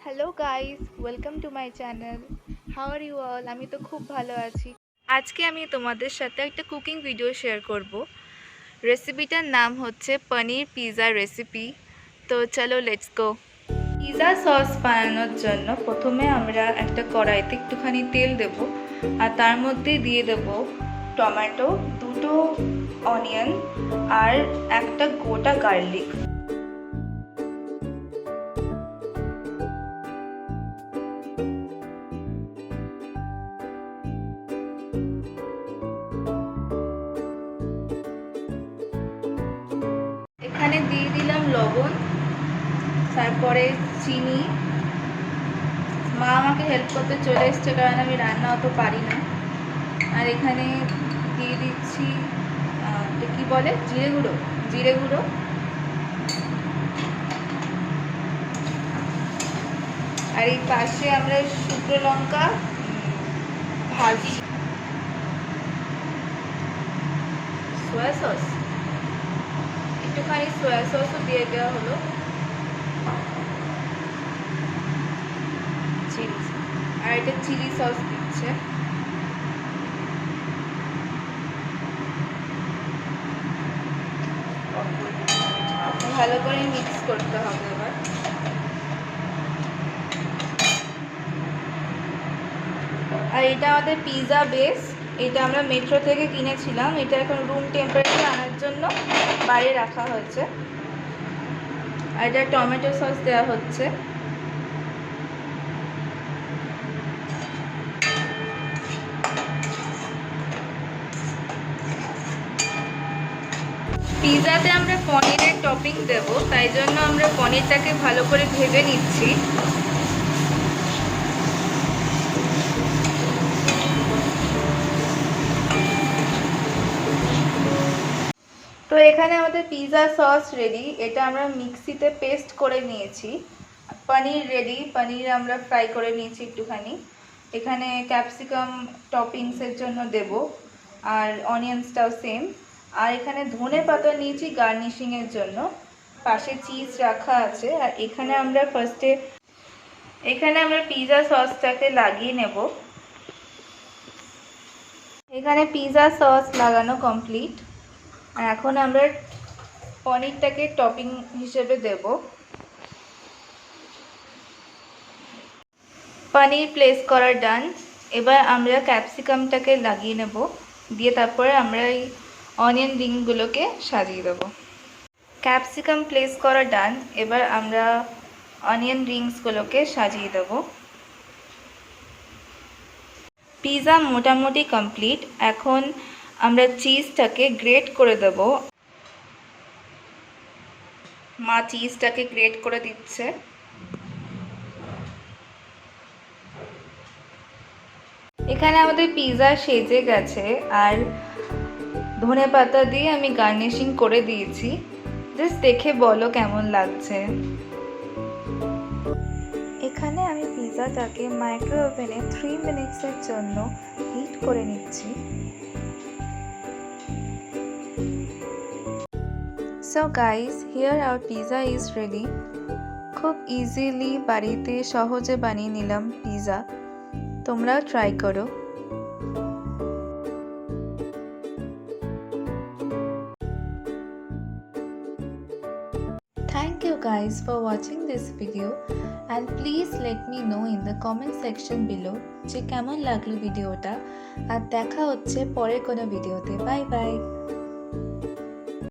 Hello guys, welcome to my channel. How are you all? আমি তো খুব ভালো আছি। আজকে আমি তোমাদের সাথে একটা কুকিং ভিডিও শেয়ার করব। রেসিপিটার নাম হচ্ছে পনির পিৎজা রেসিপি। তো চলো লেটস গো। পিৎজা সস বানানোর জন্য প্রথমে আমরা একটা কড়াইতে একটুখানি তেল দেব, আর তার মধ্যে দিয়ে দেব টমেটো, দুটো অনিয়ন আর একটা গোটা গার্লিক। এখানে দিয়ে দিলাম লবণ, তারপরে চিনি। মা আমাকে হেল্প করতে চলে এসছে, কারণ আমি রান্না অত পারি না। আর এখানে দিয়ে দিচ্ছি কি বলে, জিরে গুঁড়ো। জিরে গুঁড়ো আর এই পাশে আমরা শুকনো লঙ্কা ভাজি। সয়া সস, একটুখানি সয়া সসও দিয়ে দেওয়া হলো। চিলি, আর এটা চিলি সস দিচ্ছে। ভালো করে মিক্স করতে হবে এবার। আর এটা আমাদের পিৎজা বেস। এটা আমরা মেট্রো থেকে কিনেছিলাম। এটা এখন রুম টেম্পারেচারে আনার জন্য বাইরে রাখা হয়েছে। আর এটা টমেটো সস দেওয়া হচ্ছে। পিৎজাতে আমরা পনিরের টপিং দেব, তাই জন্য আমরা পনিরটাকে ভালো করে ভেজে নিচ্ছি। তো এখানে আমাদের পিৎজা সস রেডি। এটা আমরা মিক্সিতে পেস্ট করে নিয়েছি। পনির রেডি, পনির আমরা ফ্রাই করে নিয়েছি একটুখানি। এখানে ক্যাপসিকাম টপিংসের জন্য দেব, আর অনিয়ন্সটাও সেম। আর এখানে ধনে পাতা নিয়েছি গার্নিশিংয়ের জন্য। পাশে চিজ রাখা আছে। আর এখানে আমরা এখানে পিৎজা সসটাকে লাগিয়ে নেব। এখানে পিৎজা সস লাগানো কমপ্লিট। আর এখন আমরা পনিরটাকে টপিং হিসেবে দেব। পনির প্লেস করা ডান। এবার আমরা ক্যাপসিকামটাকে লাগিয়ে নেব, দিয়ে তারপরে আমরা এই অনিয়ন রিংগুলোকে সাজিয়ে দেব। ক্যাপসিকাম প্লেস করা ডান। এবার আমরা অনিয়ন রিংসগুলোকে সাজিয়ে দেব। পিৎজা মোটামুটি কমপ্লিট। এখন আমরা চিজটাকে গ্রেট করে দেব। মা চিজটাকে গ্রেট করে দিচ্ছে। এখানে আমাদের পিৎজা সেজে গেছে, আর ধনে পাতা দিয়ে আমি গার্নিশিং করে দিয়েছি। জাস্ট দেখে বলো কেমন লাগছে। এখানে আমি পিৎজাটাকে মাইক্রো ওভেনে 3 মিনিটসের জন্য হিট করে নিচ্ছি। So guys, here our pizza is ready. খুব ইজিলি বাড়িতে সহজে বানিয়ে নিলাম পিৎজা। তোমরাও ট্রাই করো। Thank you guys for watching this video, and please let me know in the comment section below যে কেমন লাগলো ভিডিওটা। আর দেখা হচ্ছে পরের কোনো ভিডিওতে। Bye bye.